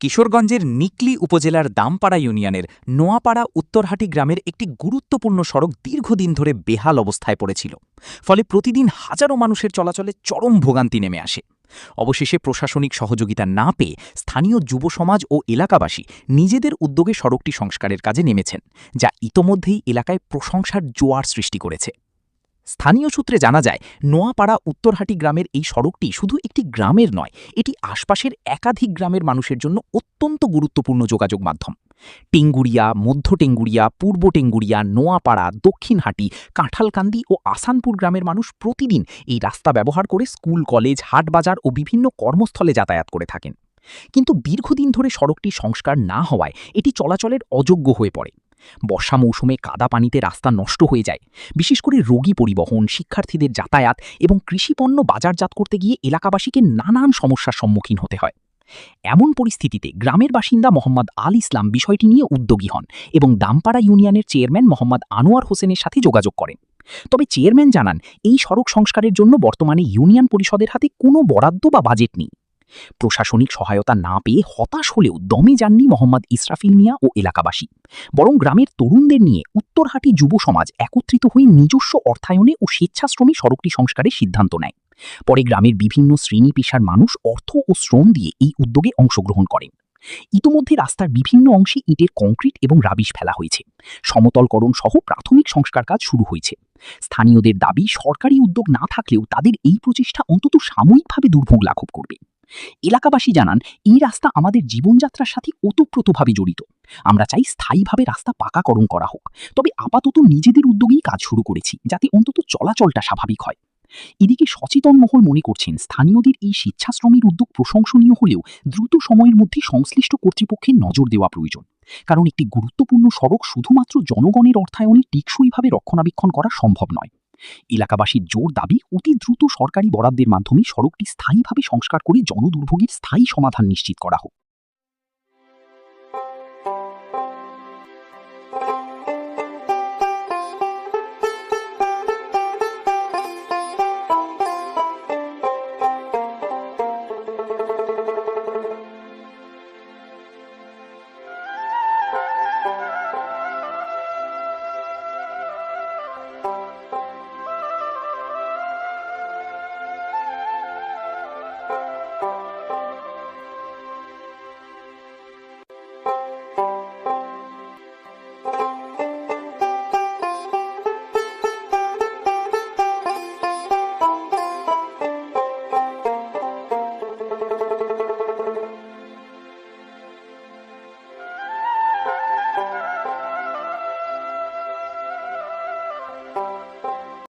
কিশোরগঞ্জের নিকলী উপজেলার দামপাড়া ইউনিয়নের নোয়াপাড়া উত্তরহাটি গ্রামের একটি গুরুত্বপূর্ণ সড়ক দীর্ঘদিন ধরে বেহাল অবস্থায় পড়েছিল। ফলে প্রতিদিন হাজারো মানুষের চলাচলে চরম ভোগান্তি নেমে আসে। অবশেষে প্রশাসনিক সহযোগিতা না পেয়ে স্থানীয় যুব সমাজ ও এলাকাবাসী নিজেদের উদ্যোগে সড়কটি সংস্কারের কাজে নেমেছেন, যা ইতোমধ্যেই এলাকায় প্রশংসার জোয়ার সৃষ্টি করেছে। স্থানীয় সূত্রে জানা যায়, নোয়াপাড়া উত্তরহাটি গ্রামের এই সড়কটি শুধু একটি গ্রামের নয়, এটি আশপাশের একাধিক গ্রামের মানুষের জন্য অত্যন্ত গুরুত্বপূর্ণ যোগাযোগ মাধ্যম। টেঙ্গুড়িয়া, মধ্য টেঙ্গুড়িয়া, পূর্ব টেঙ্গুড়িয়া, নোয়াপাড়া, দক্ষিণহাটি, কাঁঠালকান্দি ও আসানপুর গ্রামের মানুষ প্রতিদিন এই রাস্তা ব্যবহার করে স্কুল, কলেজ, হাটবাজার ও বিভিন্ন কর্মস্থলে যাতায়াত করে থাকেন। কিন্তু দীর্ঘদিন ধরে সড়কটি সংস্কার না হওয়ায় এটি চলাচলের অযোগ্য হয়ে পড়ে। বর্ষা মৌসুমে কাদা পানিতে রাস্তা নষ্ট হয়ে যায়। বিশেষ করে রোগী পরিবহন, শিক্ষার্থীদের যাতায়াত এবং কৃষিপণ্য বাজারজাত করতে গিয়ে এলাকাবাসীকে নানান সমস্যার সম্মুখীন হতে হয়। এমন পরিস্থিতিতে গ্রামের বাসিন্দা মোহাম্মদ আল ইসলাম বিষয়টি নিয়ে উদ্যোগী হন এবং দামপাড়া ইউনিয়নের চেয়ারম্যান মোহাম্মদ আনোয়ার হোসেনের সাথে যোগাযোগ করেন। তবে চেয়ারম্যান জানান, এই সড়ক সংস্কারের জন্য বর্তমানে ইউনিয়ন পরিষদের হাতে কোনো বরাদ্দ বা বাজেট নেই। প্রশাসনিক সহায়তা না পেয়ে হতাশ হলেও দমে যাননি মোহাম্মদ ইসরাফিল মিয়া ও এলাকাবাসী। বরং গ্রামের তরুণদের নিয়ে উত্তরহাটি যুব সমাজ একত্রিত হয়ে নিজস্ব অর্থায়নে ও স্বেচ্ছাশ্রমী সড়কটি সংস্কারের সিদ্ধান্ত নেয়। পরে গ্রামের বিভিন্ন শ্রেণী পেশার মানুষ অর্থ ও শ্রম দিয়ে এই উদ্যোগে অংশগ্রহণ করেন। ইতোমধ্যে রাস্তার বিভিন্ন অংশে ইটের কংক্রিট এবং রাবিশ ফেলা হয়েছে। সমতলকরণ সহ প্রাথমিক সংস্কার কাজ শুরু হয়েছে। স্থানীয়দের দাবি, সরকারি উদ্যোগ না থাকলেও তাদের এই প্রচেষ্টা অন্তত সাময়িকভাবে দুর্ভোগ লাঘব করবে। এলাকাবাসী জানান, এই রাস্তা আমাদের জীবনযাত্রার সাথে ওতপ্রোতভাবে জড়িত। আমরা চাই স্থায়ীভাবে রাস্তা পাকাকরণ করা হোক। তবে আপাতত নিজেদের উদ্যোগেই কাজ শুরু করেছি, যাতে অন্তত চলাচলটা স্বাভাবিক হয়। এদিকে সচেতন মহল মনে করছেন, স্থানীয়দের এই স্বেচ্ছাশ্রমের উদ্যোগ প্রশংসনীয় হলেও দ্রুত সময়ের মধ্যে সংশ্লিষ্ট কর্তৃপক্ষের নজর দেওয়া প্রয়োজন। কারণ একটি গুরুত্বপূর্ণ সড়ক শুধুমাত্র জনগণের অর্থায়নে টেকসইভাবে রক্ষণাবেক্ষণ করা সম্ভব নয়। এলাকাবাসীর জোর দাবি, অতি দ্রুত সরকারি বরাদ্দের মাধ্যমে সড়কটি স্থায়ীভাবে সংস্কার করে জনদুর্ভোগের স্থায়ী সমাধান নিশ্চিত করা হোক।